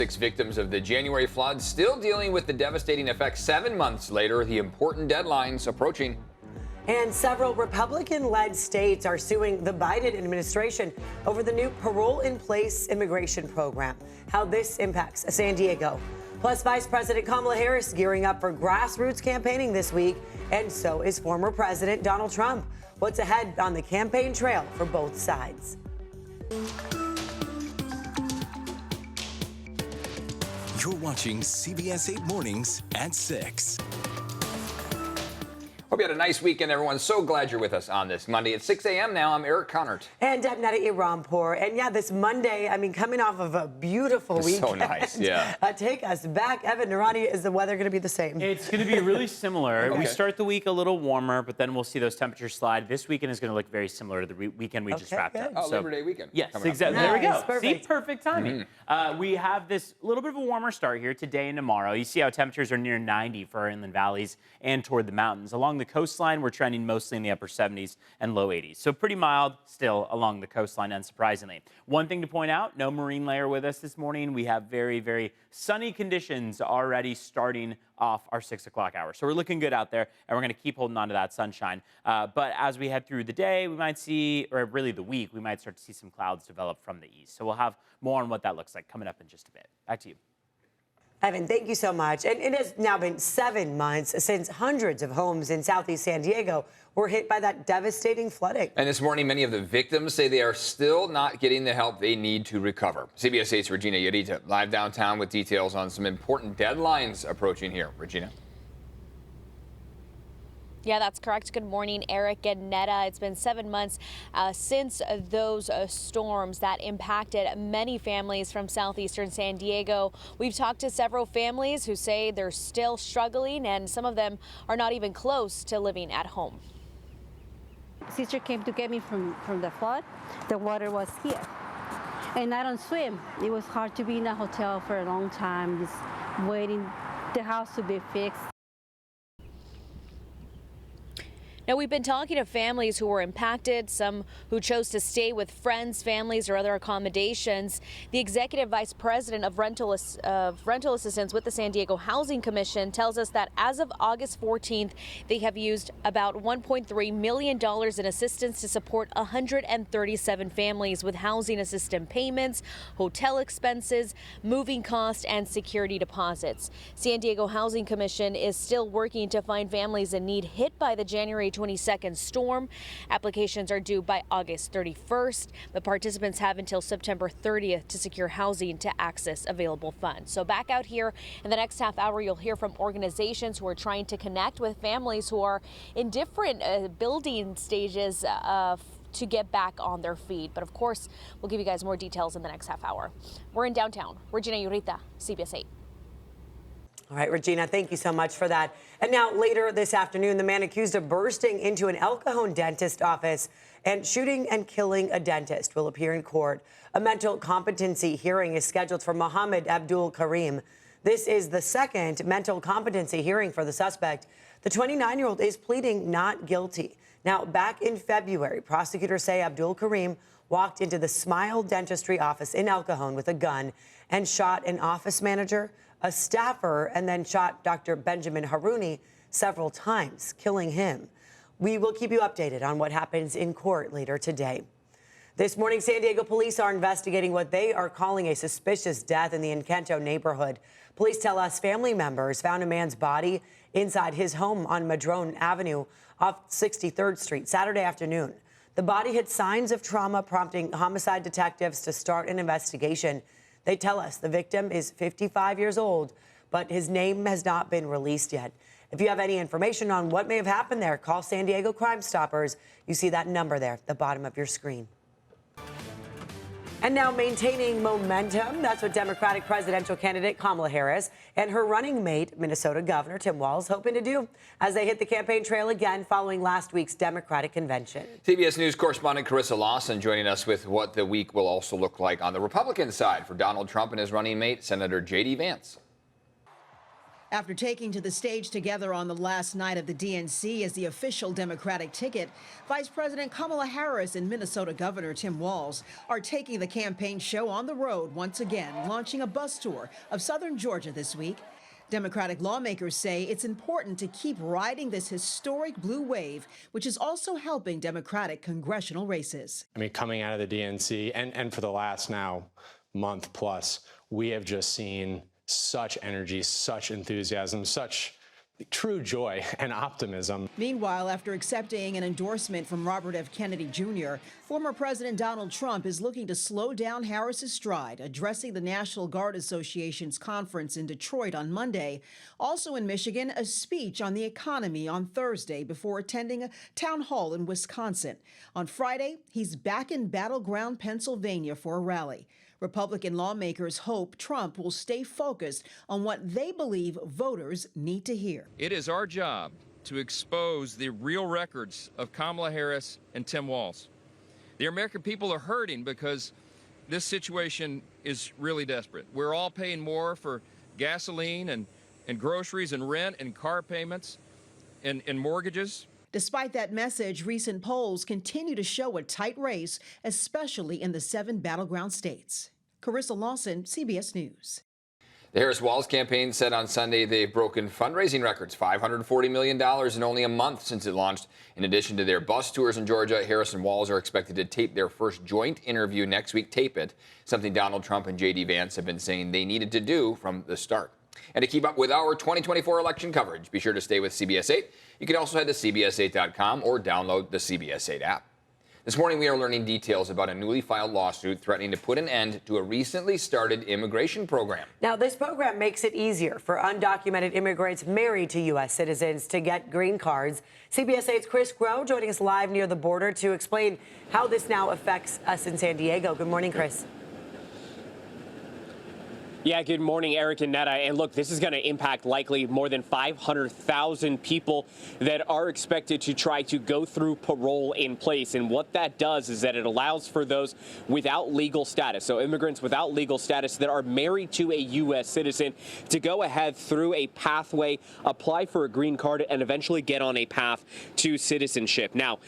6 victims of the January floods still dealing with the devastating effects 7 months later, the important deadlines approaching. And several Republican-led states are suing the Biden administration over the new parole-in-place immigration program, how this impacts San Diego. Plus, Vice President Kamala Harris gearing up for grassroots campaigning this week, and so is former President Donald Trump. What's ahead on the campaign trail for both sides? You're watching CBS 8 Mornings at 6. Hope you had a nice weekend, everyone. So glad you're with us on this Monday at 6 a.m. Now, I'm Eric Connert. And Debnetta Irampour. And yeah, this Monday, coming off of a beautiful weekend. So nice, yeah. Take us back. Evan Narani, is the weather going to be the same? It's going to be really similar. Okay. We start the week a little warmer, but then we'll see those temperatures slide. This weekend is going to look very similar to the weekend we just wrapped up. Oh, Labor Day weekend. Yes, coming up. exactly. There we go. Perfect. See, perfect timing. We have this little bit of a warmer start here today and tomorrow. You see how temperatures are near 90 for our inland valleys and toward the mountains. Along the coastline, we're trending mostly in the upper 70s and low 80s. So pretty mild still along the coastline, unsurprisingly. One thing to point out, no marine layer with us this morning. We have very, very sunny conditions already starting off our 6 o'clock hour. So we're looking good out there, and we're going to keep holding on to that sunshine. But as we head through the day, we might see, or really the week, we might start to see some clouds develop from the east. So we'll have more on what that looks like coming up in just a bit. Back to you. Evan, thank you so much. And it has now been 7 months since hundreds of homes in southeast San Diego were hit by that devastating flooding. And this morning, many of the victims say they are still not getting the help they need to recover. CBS 8's Regina Yarita live downtown with details on some important deadlines approaching here. Regina. Yeah, that's correct. Good morning, Eric and Netta. It's been 7 months since those storms that impacted many families from southeastern San Diego. We've talked to several families who say they're still struggling, and some of them are not even close to living at home. Sister came to get me from the flood. The water was here. And I don't swim. It was hard to be in a hotel for a long time, just waiting the house to be fixed. Now, we've been talking to families who were impacted, some who chose to stay with friends, families, or other accommodations. The executive vice president of rental assistance with the San Diego Housing Commission tells us that as of August 14th, they have used about $1.3 million in assistance to support 137 families with housing assistance payments, hotel expenses, moving costs, and security deposits. San Diego Housing Commission is still working to find families in need hit by the January 22nd storm. Applications are due by August 31st, but participants have until September 30th to secure housing to access available funds. So back out here in the next half hour, you'll hear from organizations who are trying to connect with families who are in different building stages to get back on their feet. But of course, we'll give you guys more details in the next half hour. We're in downtown. Regina Yurita, CBS 8. All right, Regina, thank you so much for that. And now later this afternoon, the man accused of bursting into an El Cajon dentist office and shooting and killing a dentist will appear in court. A mental competency hearing is scheduled for Mohammed Abdul Karim. This is the second mental competency hearing for the suspect. The 29-year-old is pleading not guilty. Now, back in February, prosecutors say Abdul Karim walked into the Smile Dentistry office in El Cajon with a gun and shot an office manager, a staffer, and then shot Dr. Benjamin Harouni several times, killing him. We will keep you updated on what happens in court later today. This morning, San Diego police are investigating what they are calling a suspicious death in the Encanto neighborhood. Police tell us family members found a man's body inside his home on Madrone Avenue off 63rd Street Saturday afternoon. The body had signs of trauma, prompting homicide detectives to start an investigation. They tell us the victim is 55 years old, but his name has not been released yet. If you have any information on what may have happened there, call San Diego Crime Stoppers. You see that number there at the bottom of your screen. And now maintaining momentum. That's what Democratic presidential candidate Kamala Harris and her running mate, Minnesota Governor Tim Walz, hoping to do as they hit the campaign trail again following last week's Democratic convention. CBS News correspondent Carissa Lawson joining us with what the week will also look like on the Republican side for Donald Trump and his running mate, Senator J.D. Vance. After taking to the stage together on the last night of the DNC as the official Democratic ticket, Vice President Kamala Harris and Minnesota Governor Tim Walz are taking the campaign show on the road once again, launching a bus tour of southern Georgia this week. Democratic lawmakers say it's important to keep riding this historic blue wave, which is also helping Democratic congressional races. I mean, coming out of the DNC and for the last now month plus, we have just seen such energy, such enthusiasm, such true joy and optimism. Meanwhile, after accepting an endorsement from Robert F. Kennedy Jr., former President Donald Trump is looking to slow down Harris's stride, addressing the National Guard Association's conference in Detroit on Monday. Also in Michigan, a speech on the economy on Thursday before attending a town hall in Wisconsin. On Friday, he's back in battleground Pennsylvania for a rally. Republican lawmakers hope Trump will stay focused on what they believe voters need to hear. It is our job to expose the real records of Kamala Harris and Tim Walz. The American people are hurting because this situation is really desperate. We're all paying more for gasoline and groceries and rent and car payments and mortgages. Despite that message, recent polls continue to show a tight race, especially in the 7 battleground states. Carissa Lawson, CBS News. The Harris-Walz campaign said on Sunday they've broken fundraising records, $540 million in only a month since it launched. In addition to their bus tours in Georgia, Harris and Walz are expected to tape their first joint interview next week. Tape it, something Donald Trump and J.D. Vance have been saying they needed to do from the start. And to keep up with our 2024 election coverage, be sure to stay with CBS 8. You can also head to CBS8.com or download the CBS 8 app. This morning, we are learning details about a newly filed lawsuit threatening to put an end to a recently started immigration program. Now, this program makes it easier for undocumented immigrants married to U.S. citizens to get green cards. CBS 8's Chris Groh joining us live near the border to explain how this now affects us in San Diego. Good morning, Chris. Yeah, good morning, Eric and Netta. And look, this is going to impact likely more than 500,000 people that are expected to try to go through parole in place. And what that does is that it allows for those without legal status, so immigrants without legal status that are married to a U.S. citizen, to go ahead through a pathway, apply for a green card, and eventually get on a path to citizenship. Now,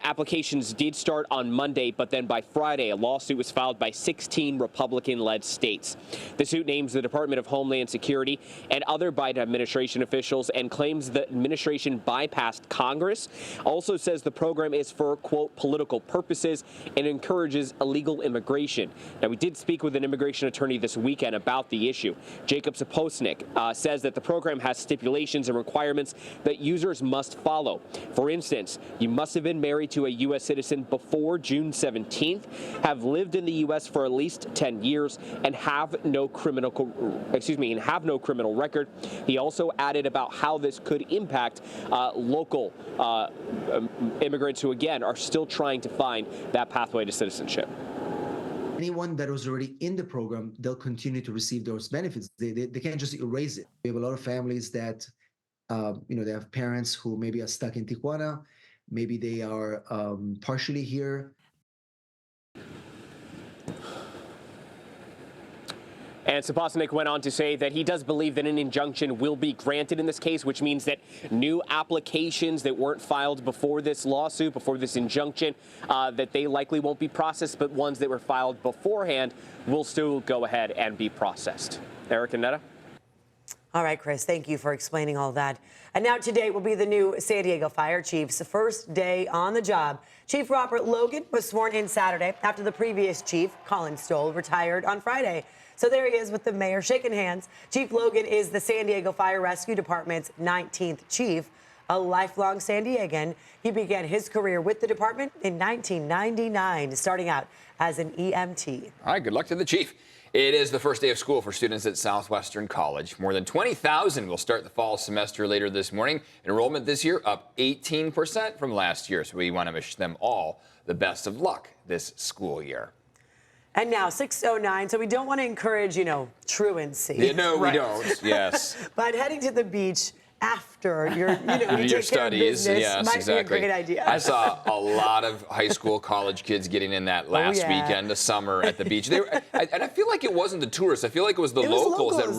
applications did start on Monday, but then by Friday, a lawsuit was filed by 16 Republican-led states. The suit names the Department of Homeland Security and other Biden administration officials and claims the administration bypassed Congress. Also says the program is for, quote, political purposes and encourages illegal immigration. Now, we did speak with an immigration attorney this weekend about the issue. Jacob Saposnik says that the program has stipulations and requirements that users must follow. For instance, you must have been married to a U.S. citizen before June 17th, have lived in the U.S. for at least 10 years, and have no criminal record. He also added about how this could impact local immigrants who, again, are still trying to find that pathway to citizenship. Anyone that was already in the program, they'll continue to receive those benefits. They can't just erase it. We have a lot of families that, they have parents who maybe are stuck in Tijuana. Maybe they are partially here. And Saposnik went on to say that he does believe that an injunction will be granted in this case, which means that new applications that weren't filed before this lawsuit, before this injunction, that they likely won't be processed, but ones that were filed beforehand will still go ahead and be processed. Eric and Netta? All right, Chris, thank you for explaining all that. And now today will be the new San Diego Fire Chief's first day on the job. Chief Robert Logan was sworn in Saturday after the previous chief, Colin Stoll, retired on Friday. So there he is with the mayor shaking hands. Chief Logan is the San Diego Fire Rescue Department's 19th chief, a lifelong San Diegan. He began his career with the department in 1999, starting out as an EMT. All right, good luck to the chief. It is the first day of school for students at Southwestern College. More than 20,000 will start the fall semester later this morning. Enrollment this year up 18% from last year. So we want to wish them all the best of luck this school year. And now 6:09, so we don't want to encourage, truancy. Yeah, no, right? We don't. Yes. But heading to the beach after your, you Your take care of studies, business yes, might exactly. be a great idea. I saw a lot of high school, college kids getting in that last yeah. weekend of summer at the beach. They were, and I feel like it wasn't the tourists. I feel like it was the It was locals that locals.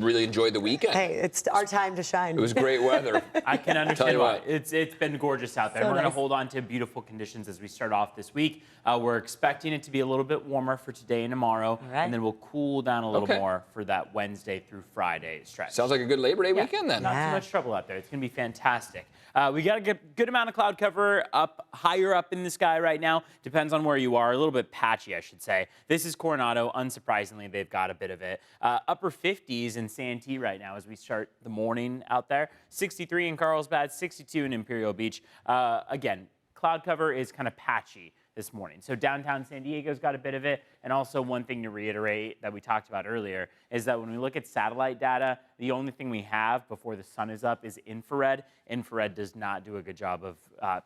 really enjoyed the weekend. Hey, it's our time to shine. It was great weather. I can Tell understand you why. what. It's been gorgeous out there. So We're going nice. to hold on to beautiful conditions as we start off this week. We're expecting it to be a little bit warmer for today and tomorrow, right. and then we'll cool down a little Okay. more for that Wednesday through Friday stretch. Sounds like a good Labor Day weekend then. Not too much trouble out there. It's going to be fantastic. We got a good amount of cloud cover up higher up in the sky right now. Depends on where you are. A little bit patchy, I should say. This is Coronado. Unsurprisingly, they've got a bit of it. Upper 50s in Santee right now as we start the morning out there. 63 in Carlsbad, 62 in Imperial Beach. Again, cloud cover is kind of patchy this morning. So downtown San Diego's got a bit of it. And also one thing to reiterate that we talked about earlier is that when we look at satellite data, the only thing we have before the sun is up is infrared. Infrared does not do a good job of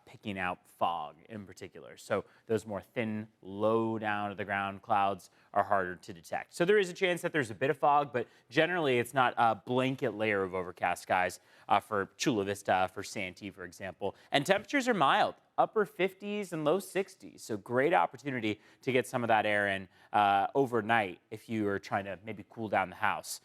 picking out fog in particular. So those more thin, low down to the ground clouds are harder to detect. So there is a chance that there's a bit of fog, but generally it's not a blanket layer of overcast skies for Chula Vista, for Santee, for example. And temperatures are mild, upper 50s and low 60s. So great opportunity to get some of that air in overnight if you are trying to maybe cool down the house.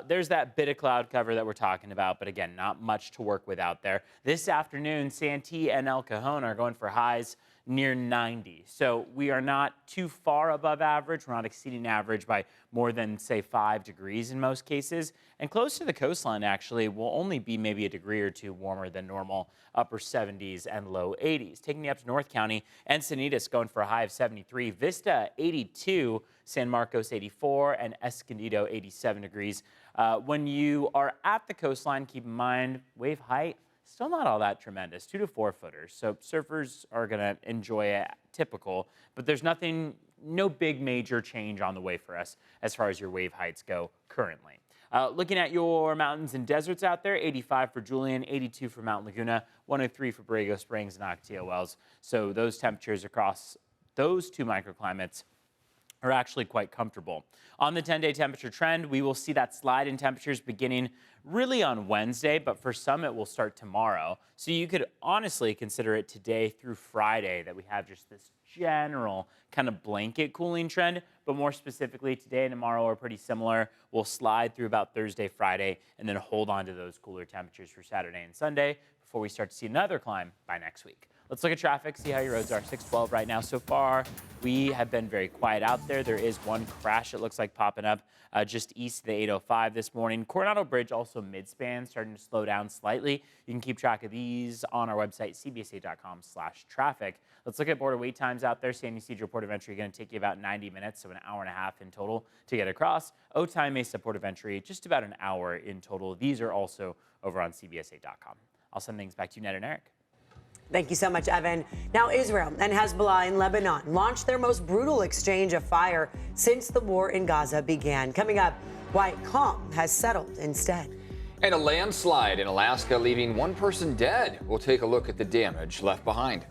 There's that bit of cloud cover that we're talking about, but again, not much to work with out there. This afternoon, Santee and El Cajon are going for highs near 90. So we are not too far above average. We're not exceeding average by more than, say, 5 degrees in most cases. And close to the coastline, actually, will only be maybe a degree or two warmer than normal, upper 70s and low 80s. Taking you up to North County, Encinitas going for a high of 73, Vista 82, San Marcos 84, and Escondido 87 degrees. When you are at the coastline, keep in mind, wave height, still not all that tremendous, 2 to 4 footers. So surfers are going to enjoy it, typical, but there's no big major change on the way for us as far as your wave heights go currently. Looking at your mountains and deserts out there, 85 for Julian, 82 for Mount Laguna, 103 for Borrego Springs and Ocotillo Wells. So those temperatures across those two microclimates are actually quite comfortable. On the 10-day temperature trend, we will see that slide in temperatures beginning really on Wednesday, but for some it will start tomorrow. So you could honestly consider it today through Friday that we have just this general kind of blanket cooling trend, but more specifically today and tomorrow are pretty similar. We'll slide through about Thursday, Friday, and then hold on to those cooler temperatures for Saturday and Sunday before we start to see another climb by next week. Let's look at traffic, see how your roads are. 612 right now. So far, we have been very quiet out there. There is one crash, it looks like, popping up just east of the 805 this morning. Coronado Bridge also mid-span, starting to slow down slightly. You can keep track of these on our website, cbsa.com/traffic. Let's look at border wait times out there. San Ysidro Port of Entry going to take you about 90 minutes, so an hour and a half in total to get across. Otay Mesa Port of Entry, just about an hour in total. These are also over on cbsa.com. I'll send things back to you, Ned and Eric. Thank you so much, Evan. Now, Israel and Hezbollah in Lebanon launched their most brutal exchange of fire since the war in Gaza began. Coming up, why calm has settled instead. And a landslide in Alaska leaving one person dead. We'll take a look at the damage left behind.